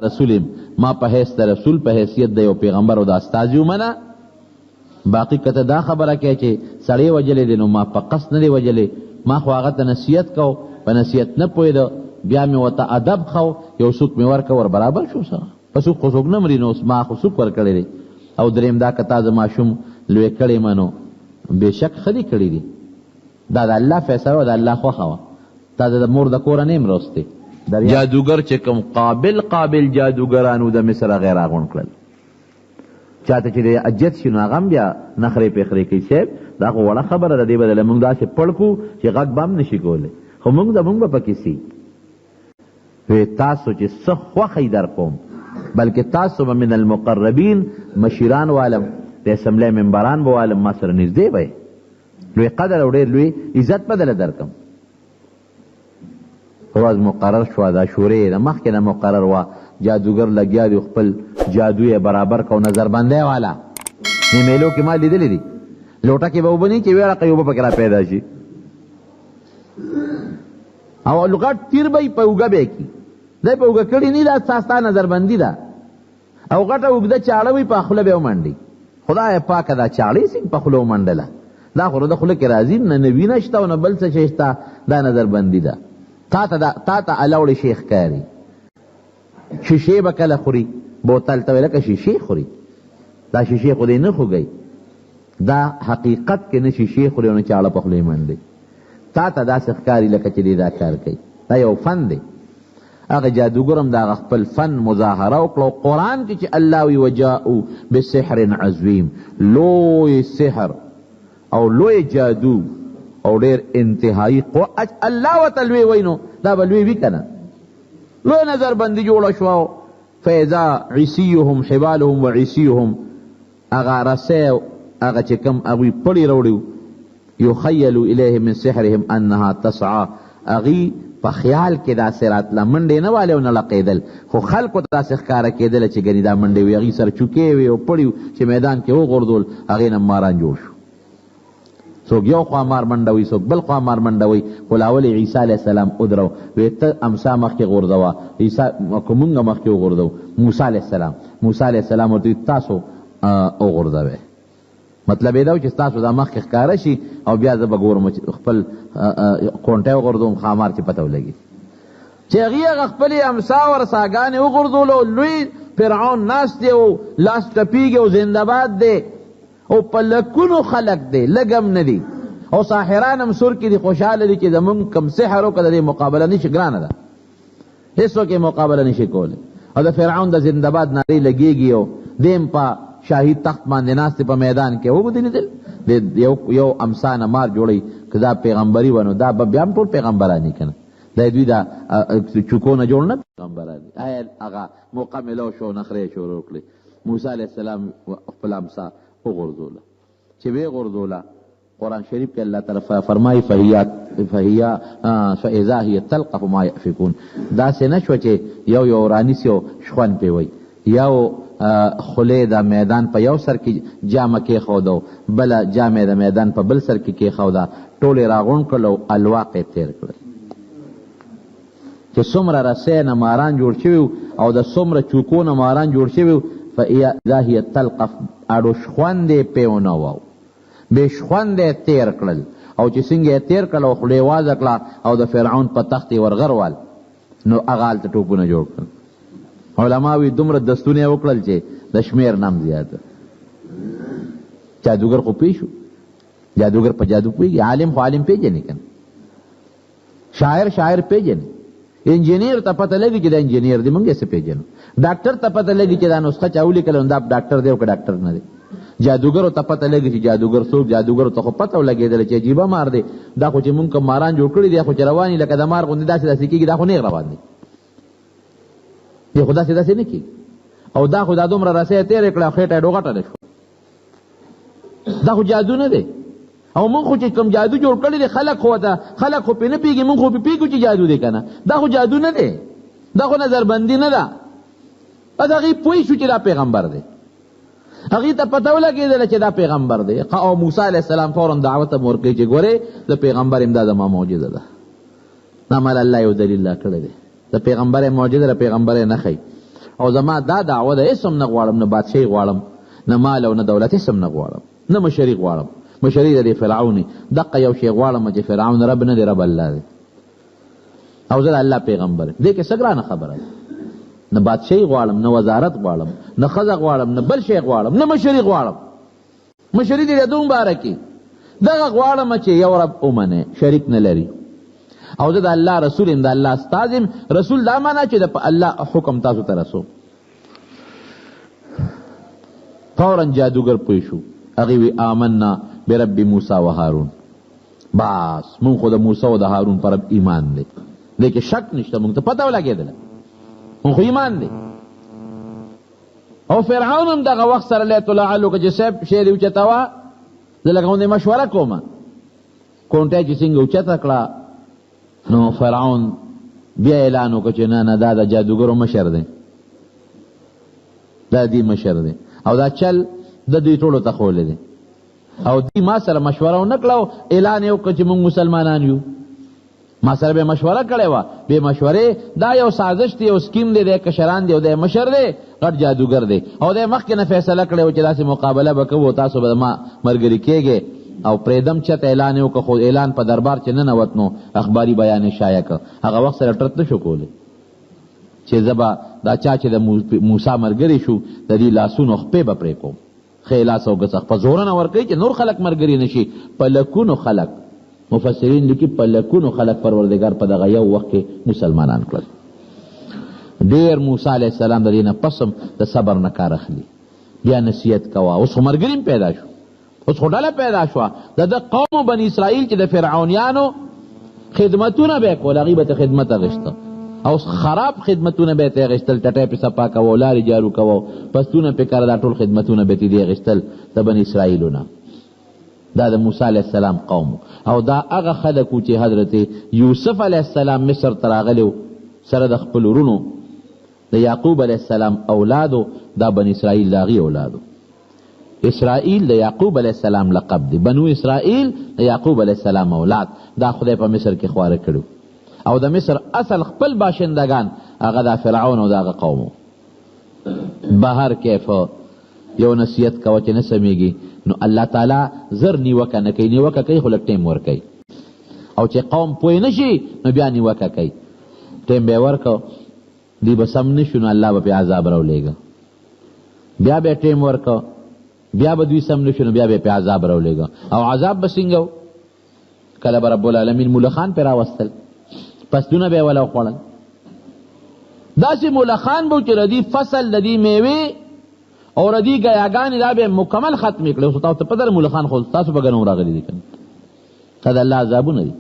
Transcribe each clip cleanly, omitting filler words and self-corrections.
رسولیم ما په حیث د رسول په حیثیت د یو پیغمبر او د استازي ومنه. باقي کته دا خبره کوي چې سړی وجلې دی نو ما په قصد نه دی وجلې، ما خو هغه ته نصیحت کو، په نصیحت نه پوهېده، بیا مې ورته ادب خو، یو څوک مې ورکه ور برابر شو. سره په څوک خو څوک نه مري، نو ما خو څوک ورکړی دی. او درېیم دا که تا زه ماشوم لوی کړی ما نو بېشک ښه دې کړي دي، دا د الله فیصله وه، د الله خوښه وه. تا د مور د کوره نه یم راوستی. جادوګر چې کوم قابل جادوګرانو د مصر هغه راغونډ کړل. چاته چې د اجت شي نو هغه هم بیا نخرې پېخرې کوي. صاحب دا خو وړه خبره ده، دې بدله موږ داسې پړ کړو چې غږ به هم نشي کولی، خو موږ به پکې سي. وی تاسو چې څه خوښئ در کوم، بلکې تاسو به من المقربین مشیران والم، د اسمبلی ممبران به والم، ما سره نږدې به لوی قدر او ډېر لوی عزت بدله درکم. ورځ مقرر شوه، دا شورې د مخکې نه مقرر وه، جادوګر لګیا دی خپل جادو یې برابر کو، نظربندۍ والا دې میلو کې ما لیدلی دي، لوټه کې به اوبه نه چې ویړه کوي اوبه پکې را پیدا شي، او لغټ تیر به یې په اوږه به یې کي، دی په اوږه کړي نه دا ستا نظربندي ده، او غټه اوږده چاړه وي په خوله به یې ومنډي. خدای پاکه دا چاړې څنګه په خوله ومنډله؟ دا خو د خوله کې راځي، نه نوینه شته او نه بل څه شی شته، دا نظربندي ده. تا ته الاوړې شیخ کاری شیشې به کله خوري، بوتل ته لکه شیشې خوري، دا شیشې خو دې نه خوږی، دا حقیقت کې نه شیشې خوري او نه چاړه په خوله یې منډي. تا ته داسې ښکاري لکه چې دې دا کار کوي. دا یو فن دی. هغه جادوګر هم د هغه خپل فن مظاهره وکړه. قرآن کې چې الله وی وجاءو بسحر عظیم، لوی سحر او لوی جادو او ډېر انتهایی قوه الله ورته لوی وایي، نو دا به لوی وي که نه؟ لوی نظربندي جوړه شوه. فاذا عیسیهم حبالهم و عیسیهم، هغه رسۍ هغه چې کوم هغوی پړی راوړي، یخیل الیه من سحرهم انها تسعى، هغوی په خیال کې داسې راتله، منډې نه والې او نه لقېدل، خو خلکو ته داسې ښکاره کېدله چې ګنې دا منډې وي، هغوی سره چوکې وي او پړي چې میدان کې وغورځول، هغې نه ماران جوړ شو. څوک یو خوا مار منډوي، څوک بل خوا مار منډوي. خو لاول یې عیسی علیه السلام ودرو، وی ته امسا مخکې غورځوه، عیسی که مونږ مخکې وغورځو. موسی علیه السلام ورته تاسو وغورځوئ، مطلب یې دا و چې تاسو دا مخکې ښکاره شي او بیا زه به ګورم خپل کونټی وغورځوم، ښامار چې پته ولګي. چې هغې هغه خپلې امسا ورساګانې وغورځولو، لوی فرعون ناست دی او لاس ټپېږي او زنده‌باد دی او په لکونو خلق دی، لږ هم نه دي، او ساحران هم سور کې دي، خوشحاله دي چې زمونږ کم سحر وکړه د دې مقابله نشي، ګرانه ده، هېڅوک یې مقابله نشي کولی. او د فرعون د زنده‌باد نارې لګېږي او دیم په شاهي تخت باندې ناست دی په میدان کې. وګورئ لیدل یو امسا نه مار جوړوي، که دا پیغمبري وه نو دا به بیا هم ټول پیغمبران دي که نه؟ دا دوی دا چوکو نه جوړ نه پیغمبران دي. هغه موقع میلاو شو، نخرې شروع کړې. موسی علیه السلام خپل امسا وغورځوله. چې ویې غورځوله، قرآن شریف کې الله تعالی فرمایي فاذا هي تلقف ما یأفکون. داسې نه شوه چې یو رانیسي او شخوند پرې وی، یو خولې د میدان په یو سر کې جامه کېښوده، بله جامې د میدان په بل سر کې کېښوده، ټول یې راغونډ کړل او الواق یې تېر کړل. چې څومره رسۍ نه ماران جوړ شوي او د څومره چوکو نه ماران جوړ شوي، فاذا هي تلقف، اړو شخوند یې پې ونه وو، بې شخوند یې تېر کړل. او چې څنګه یې تېر کړل او خوله یې وازه کړه او د فرعون په تخت یې ورغروال، نو هغه هلته ټوپونه جوړ کړل. علما وی دومره دستونه یې وکړل چې د شمېر نم زیاته. جادوګر خو پوه شو، جادوګر په جادو پوهېږي، عالم خو عالم پېژني که نه، شاعر پېژني، انجینیر ته پته لګي چې دا انجینیر دی، موږ یې څه پېژنو. ډاکټر ته پته لګي چې دا نسخه چا ولیکله نو دا ډاکټر دی او که ډاکټر نه دی. جادوګرو ته پته لګي چې جادوګر څوک، جادوګرو ته خو پته ولګېدله چې عجیبه مار دی، دا خو چې موږ کوم ماران جوړ کړي دي خو چې روان یي لکه د مار غوندې داسې کېږي، دا خو نیغ روان دی، دی خو داسې نه کېږي. او دا خو دا دومره رسۍ یې تېرې کړه، خېټه یې ډوغټه نه شوه، دا خو جادو نه دی. او موږ خو چې کوم جادو جوړ کړی دی، خلک خو پې نه پېږي، موږ خو پې پېږو چې جادو دی که نه؟ دا خو جادو نه دی، دا خو نظربندي نه ده. بس هغې پوه شو چې دا پیغمبر دی، هغې ته پته ولګېدله چې دا پیغمبر دی. او موسی علیه السلام فورا دعوت هم ورکوي چې ګورې د پیغمبر امدا زما معجزه ده، دا مال الله یو دلیل لا کړی دی، د پیغمبر معجزه د پیغمبر نه ښیي. او زما دا دعوه ده اسم نه غواړم، نه بادشاهي غواړم، نه مال او نه دولت اسم نه غواړم، نه مشري غواړم. مشري د فرعون دغه یو شی غواړم چې فرعون رب نه دی، رب الله دی او زه د الله پیغمبر. دې کې څه ګرانه خبره ده؟ نه بادشاهي غواړم، نه وزارت غواړم، نه ښځه غواړم، نه بل شی غواړم، نه مشري غواړم. مشري دې دوم بارکي دغه غواړم چې یو رب اومنه شریک نه لري او زه د الله رسول یم، د الله استاد یم. رسول دا معنا چې د الله حکم تاسو ته رسو. فورا جادوګر پوه شو، هغې وی آمنا برب موسی و هارون. بس مونږ خو د موسی او د هارون پر رب ایمان دی، دې کې شک نشته، مونږ ته پته ولګېدله مونږ خو ایمان دی. او فرعون هم دغه وخت سره لیت الله علو که چې صاحب شی دې اوچته وه، زه لکه غوندې مشوره کومه کونټی چې څنګه اوچته کړه. نو فرعون بیا اعلان وکړه چې نه نه دا د جادوګرو مشر دی، دا دی مشر دی او دا چل د دوی ټولو ته ښولی دی. او دی ما سره مشوره ونه کړه، اعلان یې وکړه چې موږ مسلمانان یو. ما سره به مشوره کړې وه، بې مشورې دا یو سازش دی، یو سکیم دی، دی کشران دی او دی مشر دی، غټ جادوګر دی او دی مخکې نه فیصله کړې وه چې داسې مقابله به کوو، تاسو به ما ملګري کېږئ. او پریدم چت اعلان یې وکړه، خو اعلان په دربار چې ننوت نو اخباري بیان یې شایع کړ. هغه وخت سره ټرت نه شو کولی چې زه به دا چا چې د موسی ملګري شو د دې لاسونو خپې به پرې کوم، ښې لاس او ګڅ په زوره نه ورکوي چې نور خلک ملګري نه شي. په لکونو خلک، مفسرین لیکي په لکونو خلک پروردګار په دغه یو وخت کې مسلمانان کړل. ډېر موسی علیه السلام د دې نه پس هم د صبر نه کار اخلي، بیا نصیحت کوه. اوس خو ملګري هم پیدا شو، اوس خو ډله پیدا شوه د قوم بني اسرائیل چې د فرعونیانو خدمتونه به یې کول، هغوی به ته خدمت اخیسته او خراب خدمتونه به یې ته اخیستل، ټټی پې صفا کوه، لارې جارو کوه، پستونه پې کره، دا ټول خدمتونه به یې دې اخیستل د بني اسرائیلو نه. دا د موسی علیه السلام قوم او دا هغه خلک چې حضرت یوسف علیه السلام مصر ته راغلی سره د خپل ورونو د یعقوب علیه السلام اولادو، دا بني اسرائیل د هغې اولادو. اسرائیل د یعقوب علیه السلام لقب دی، بنو اسرائیل د یعقوب علیه السلام اولاد. دا خدای په مصر کې خواره کړو او د مصر اصل خپل باشندگان هغه د فرعون او د هغه قومو. بهر کیف یو نصیحت کوه چې نه سمیږي نو الله تعالی زر نیوکه نه کوي، نیوکه کوي خو لږ ټیم ورکوي، او چې قوم پوه نه شي نو بیا نیوکه کوي. ټیم به یې ورکو، دوی به سم نه شو نو الله به پې عذاب راولېږه. بیا به یې ټیم ورکو، بیا به دوی سم نه شو نو بیا به یې پې عذاب راولېږه. او عذاب به څنګه و؟ کله به رب العالمین ملخان پې راوستل، پسونه به یې وله وخوړل. داسې ملخان به و چې ردي فصل د دې میوې او ردی گیاګانې دا به مکمل ختمې کړې. اوس تاسو ته پته ده ملخان خو تاسو به ګنو راغلي دي که نه، دا د الله عذابونه دي.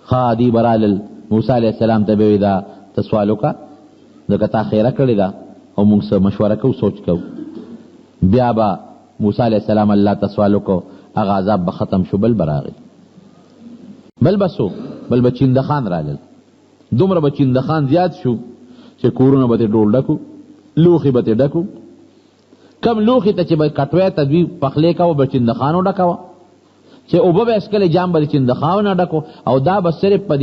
ښه دوی به رالل موسی علیه السلام ته به وي دا ته سوال وکړه، ځکه تا خیره کړې ده او موږ څه مشوره کوو، سوچ کوو. بیا به موسی علیه السلام الله ته سوال وکړو، هغه عذاب به ختم شو. بل به راغی، بل به څوک، بل به چیندخان رالل. دومره به چیندخان زیات شو چې کورونه به ترې ډول ډکو، لوخي به ترې ډکو. کم لوخي ته چې به کټوی ته دوی پخلی کوه به چیندخانو ډکوه، چې اوبه به اسکلې جام به د چیندخانو نه ډکو. او دا به صرف په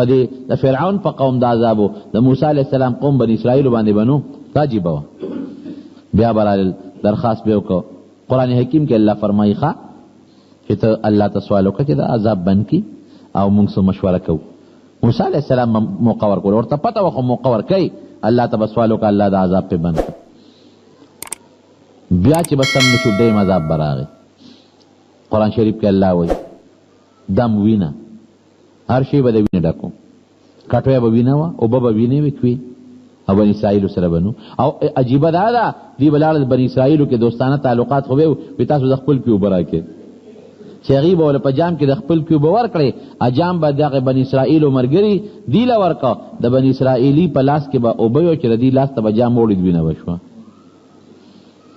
دې د فرعون په قوم د عذابو، د موسی علیه السلام قوم بني اسرائیلو باندې بنو دا عجیبه وه. بیا به رالل، درخواست به وکړو. قرآن حکیم کې الله فرمایي ښه چې ته الله ته سوال وکړه چې دا عذاب بند کړي او موږ څه مشوره کوو. موسی علیه السلام موقع ورکول، ورته پته وه خو موقع ورکوي، الله ته به سوال وکړه الله دا عذاب پې بند کړه. بیا چې به سم نه شو دیم عذاب به راغی. قرآن شریف کې الله وایي دم وینه، هر شی به د وینې ډکو، کټوی به وینه وه، اوبه به وینې وې کوي او بني اسرائیلو سره بنو. او عجیبه دا ده دوی به لاړل بني اسرائیلو کې دوستانه تعلقات خو وی تاسو د خپل کې اوبه راکړئ، چې هغې به له په جام کې د خپل کې اوبه ورکړې، اجام به دغه بني اسرائیلو ملګري دی له ورکړه. د بني اسرائیلي په لاس کې به اوبه وي چې د دې لاس ته به جام وړي وینه به شوه.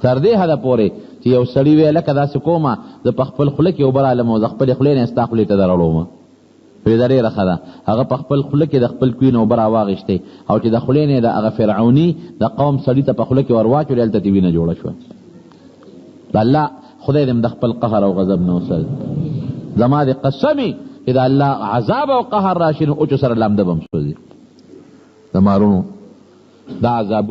تر دې حده پورې چې یو سړي وی لکه داسې کومه زه په خپل خوله کې اوبه رالم او د خپلې خولې نه ستا خولې ته درړومه. وی دا ډېره ښه ده. هغه په خپل خوله کې د خپل کوي نه اوبه راواغېښتې او چې د خولې نه د هغه فرعوني د قوم سړي ته په خوله کې ور واچولې، هلته ترې وینه جوړه شوه. د الله خدای دې د خپل قهر او غضب نه وسل. زما دې قسمي چې د الله عذاب او قهر راشي نو اوچو سره لامده به م سوځي. د مارونو دا عذاب